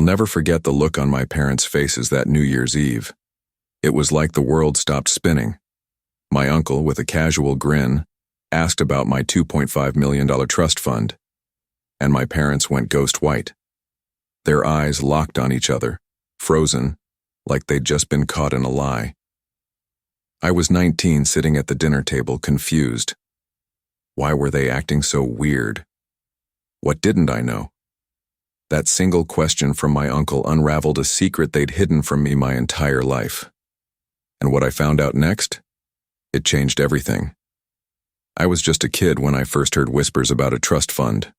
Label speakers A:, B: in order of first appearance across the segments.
A: I'll never forget the look on my parents' faces that New Year's Eve. It was like the world stopped spinning. My uncle, with a casual grin, asked about my $2.5 million trust fund, and my parents went ghost white. Their eyes locked on each other, frozen, like they'd just been caught in a lie. I was 19, sitting at the dinner table, confused. Why were they acting so weird? What didn't I know? That single question from my uncle unraveled a secret they'd hidden from me my entire life. And what I found out next? It changed everything. I was just a kid when I first heard whispers about a trust fund.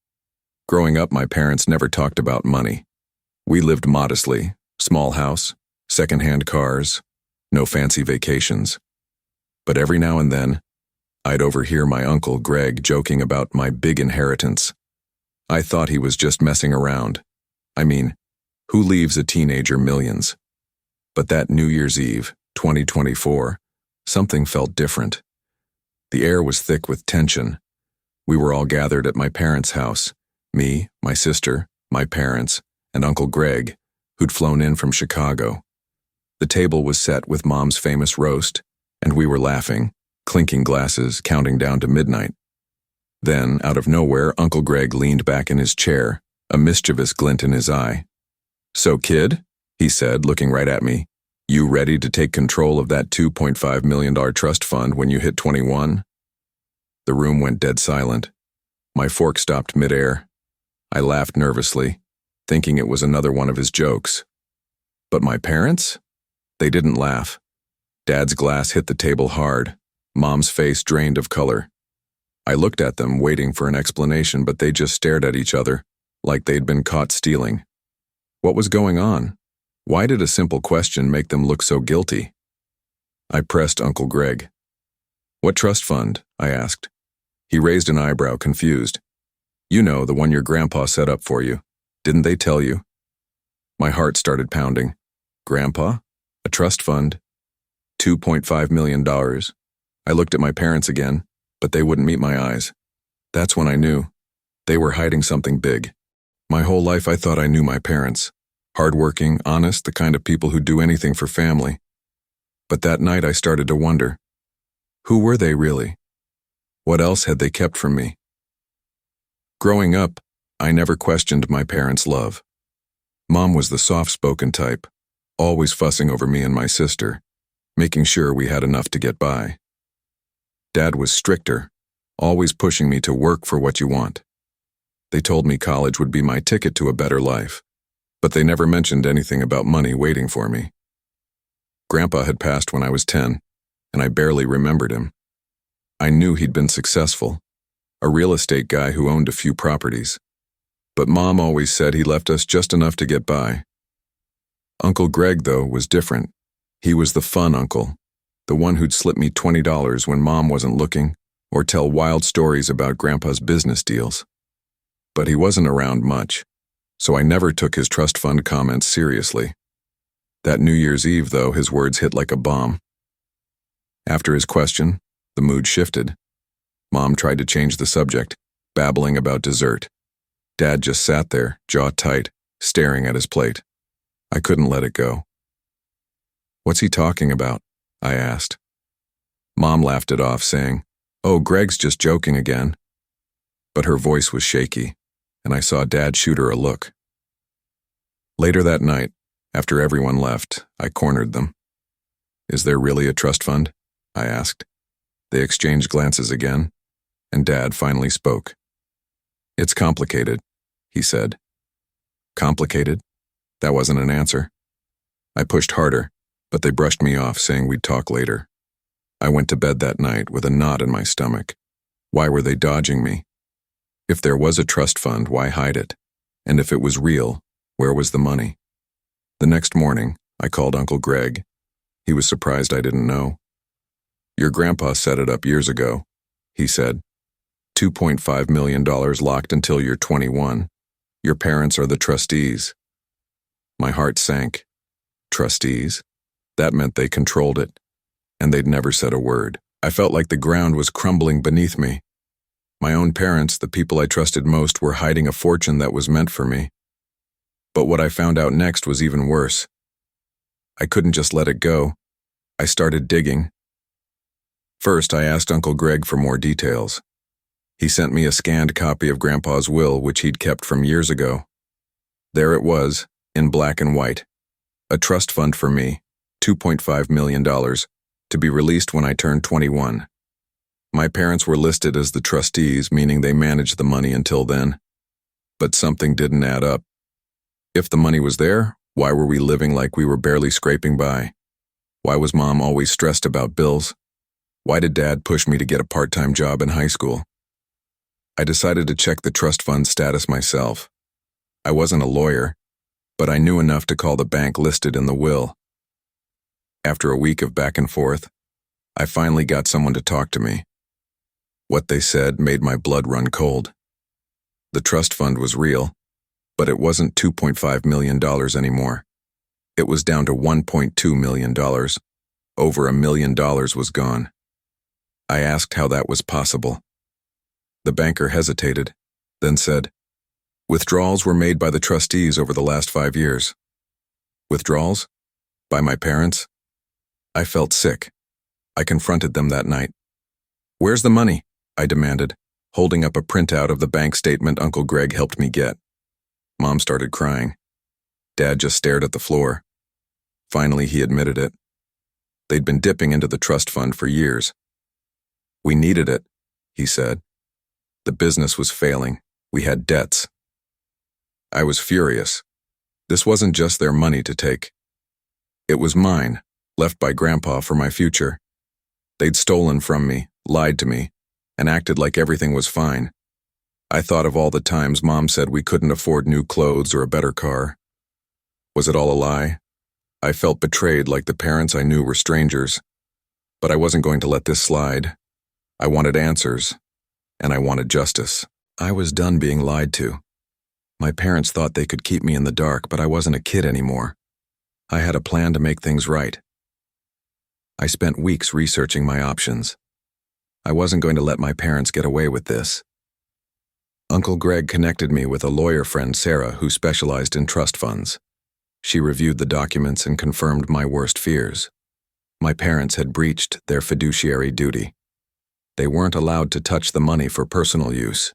A: Growing up, my parents never talked about money. We lived modestly, small house, second-hand cars, no fancy vacations. But every now and then, I'd overhear my uncle Greg joking about my big inheritance. I thought he was just messing around. I mean, who leaves a teenager millions? But that New Year's Eve, 2024, something felt different. The air was thick with tension. We were all gathered at my parents' house, me, my sister, my parents, and Uncle Greg, who'd flown in from Chicago. The table was set with Mom's famous roast, and we were laughing, clinking glasses, counting down to midnight. Then, out of nowhere, Uncle Greg leaned back in his chair, a mischievous glint in his eye. "So, kid," he said, looking right at me, "you ready to take control of that $2.5 million trust fund when you hit 21? The room went dead silent. My fork stopped midair. I laughed nervously, thinking it was another one of his jokes. But my parents? They didn't laugh. Dad's glass hit the table hard. Mom's face drained of color. I looked at them, waiting for an explanation, but they just stared at each other, like they'd been caught stealing. What was going on? Why did a simple question make them look so guilty? I pressed Uncle Greg. "What trust fund?" I asked. He raised an eyebrow, confused. "You know, the one your grandpa set up for you. Didn't they tell you?" My heart started pounding. Grandpa? A trust fund? $2.5 million. I looked at my parents again, but they wouldn't meet my eyes. That's when I knew. They were hiding something big. My whole life I thought I knew my parents. Hardworking, honest, the kind of people who'd do anything for family. But that night I started to wonder. Who were they really? What else had they kept from me? Growing up, I never questioned my parents' love. Mom was the soft-spoken type, always fussing over me and my sister, making sure we had enough to get by. Dad was stricter, always pushing me to work for what you want. They told me college would be my ticket to a better life, but they never mentioned anything about money waiting for me. Grandpa had passed when I was 10, and I barely remembered him. I knew he'd been successful, a real estate guy who owned a few properties. But Mom always said he left us just enough to get by. Uncle Greg, though, was different. He was the fun uncle, the one who'd slip me $20 when Mom wasn't looking, or tell wild stories about Grandpa's business deals. But he wasn't around much, so I never took his trust fund comments seriously. That New Year's Eve, though, his words hit like a bomb. After his question, the mood shifted. Mom tried to change the subject, babbling about dessert. Dad just sat there, jaw tight, staring at his plate. I couldn't let it go. "What's he talking about?" I asked. Mom laughed it off, saying, "Oh, Greg's just joking again." But her voice was shaky, and I saw Dad shoot her a look. Later that night, after everyone left, I cornered them. "Is there really a trust fund?" I asked. They exchanged glances again, and Dad finally spoke. "It's complicated," he said. Complicated? That wasn't an answer. I pushed harder, but they brushed me off, saying we'd talk later. I went to bed that night with a knot in my stomach. Why were they dodging me? If there was a trust fund, why hide it? And if it was real, where was the money? The next morning, I called Uncle Greg. He was surprised I didn't know. "Your grandpa set it up years ago," he said. $2.5 million locked until you're 21. Your parents are the trustees." My heart sank. Trustees? That meant they controlled it, and they'd never said a word. I felt like the ground was crumbling beneath me. My own parents, the people I trusted most, were hiding a fortune that was meant for me. But what I found out next was even worse. I couldn't just let it go. I started digging. First, I asked Uncle Greg for more details. He sent me a scanned copy of Grandpa's will, which he'd kept from years ago. There it was, in black and white. A trust fund for me, $2.5 million, to be released when I turned 21. My parents were listed as the trustees, meaning they managed the money until then. But something didn't add up. If the money was there, why were we living like we were barely scraping by? Why was Mom always stressed about bills? Why did Dad push me to get a part-time job in high school? I decided to check the trust fund status myself. I wasn't a lawyer, but I knew enough to call the bank listed in the will. After a week of back and forth, I finally got someone to talk to me. What they said made my blood run cold. The trust fund was real, but it wasn't $2.5 million anymore. It was down to $1.2 million. Over $1 million was gone. I asked how that was possible. The banker hesitated, then said, "Withdrawals were made by the trustees over the last 5 years." Withdrawals? By my parents? I felt sick. I confronted them that night. "Where's the money?" I demanded, holding up a printout of the bank statement Uncle Greg helped me get. Mom started crying. Dad just stared at the floor. Finally, he admitted it. They'd been dipping into the trust fund for years. "We needed it," he said. "The business was failing. We had debts." I was furious. This wasn't just their money to take. It was mine, left by Grandpa for my future. They'd stolen from me, lied to me, and acted like everything was fine. I thought of all the times Mom said we couldn't afford new clothes or a better car. Was it all a lie? I felt betrayed, like the parents I knew were strangers. But I wasn't going to let this slide. I wanted answers, and I wanted justice. I was done being lied to. My parents thought they could keep me in the dark, but I wasn't a kid anymore. I had a plan to make things right. I spent weeks researching my options. I wasn't going to let my parents get away with this. Uncle Greg connected me with a lawyer friend, Sarah, who specialized in trust funds. She reviewed the documents and confirmed my worst fears. My parents had breached their fiduciary duty. They weren't allowed to touch the money for personal use.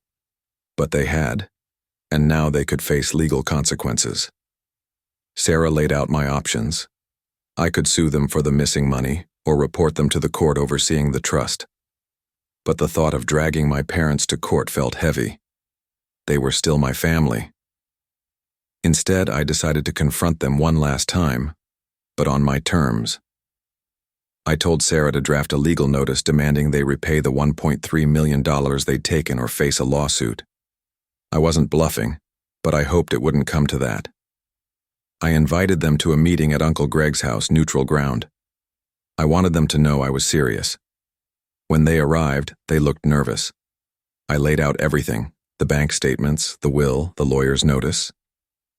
A: But they had, and now they could face legal consequences. Sarah laid out my options. I could sue them for the missing money or report them to the court overseeing the trust. But the thought of dragging my parents to court felt heavy. They were still my family. Instead, I decided to confront them one last time, but on my terms. I told Sarah to draft a legal notice demanding they repay the $1.3 million they'd taken or face a lawsuit. I wasn't bluffing, but I hoped it wouldn't come to that. I invited them to a meeting at Uncle Greg's house, neutral ground. I wanted them to know I was serious. When they arrived, they looked nervous. I laid out everything, the bank statements, the will, the lawyer's notice.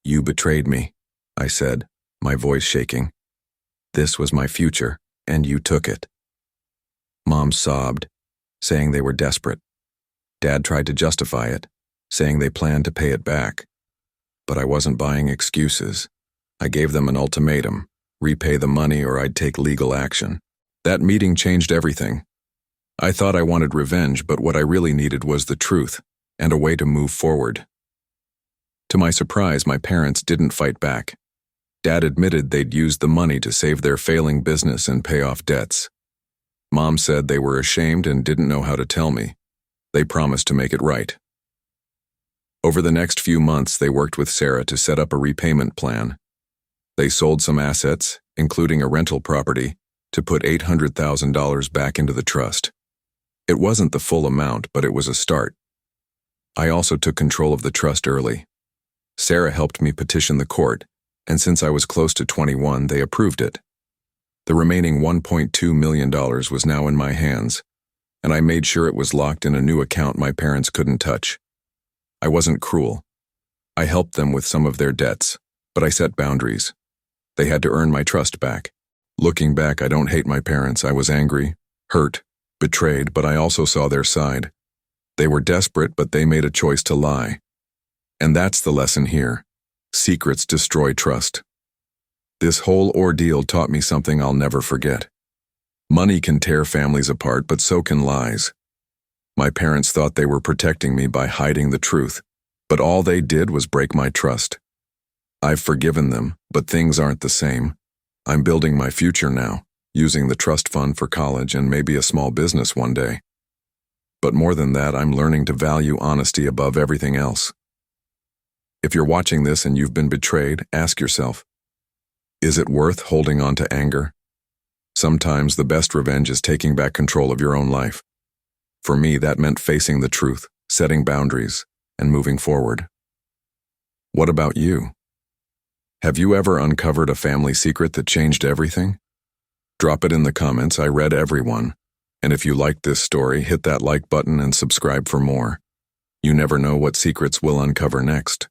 A: "You betrayed me," I said, my voice shaking. "This was my future, and you took it." Mom sobbed, saying they were desperate. Dad tried to justify it, saying they planned to pay it back. But I wasn't buying excuses. I gave them an ultimatum: repay the money or I'd take legal action. That meeting changed everything. I thought I wanted revenge, but what I really needed was the truth and a way to move forward. To my surprise, my parents didn't fight back. Dad admitted they'd used the money to save their failing business and pay off debts. Mom said they were ashamed and didn't know how to tell me. They promised to make it right. Over the next few months, they worked with Sarah to set up a repayment plan. They sold some assets, including a rental property, to put $800,000 back into the trust. It wasn't the full amount, but it was a start. I also took control of the trust early. Sarah helped me petition the court, and since I was close to 21, they approved it. The remaining $1.2 million was now in my hands, and I made sure it was locked in a new account my parents couldn't touch. I wasn't cruel. I helped them with some of their debts, but I set boundaries. They had to earn my trust back. Looking back, I don't hate my parents. I was angry, hurt, betrayed, but I also saw their side. They were desperate, but they made a choice to lie. And that's the lesson here. Secrets destroy trust. This whole ordeal taught me something I'll never forget. Money can tear families apart, but so can lies. My parents thought they were protecting me by hiding the truth, but all they did was break my trust. I've forgiven them, but things aren't the same. I'm building my future now, using the trust fund for college and maybe a small business one day. But more than that, I'm learning to value honesty above everything else. If you're watching this and you've been betrayed, ask yourself, is it worth holding on to anger? Sometimes the best revenge is taking back control of your own life. For me, that meant facing the truth, setting boundaries, and moving forward. What about you? Have you ever uncovered a family secret that changed everything? Drop it in the comments. I read every one. And if you liked this story, hit that like button and subscribe for more. You never know what secrets we'll uncover next.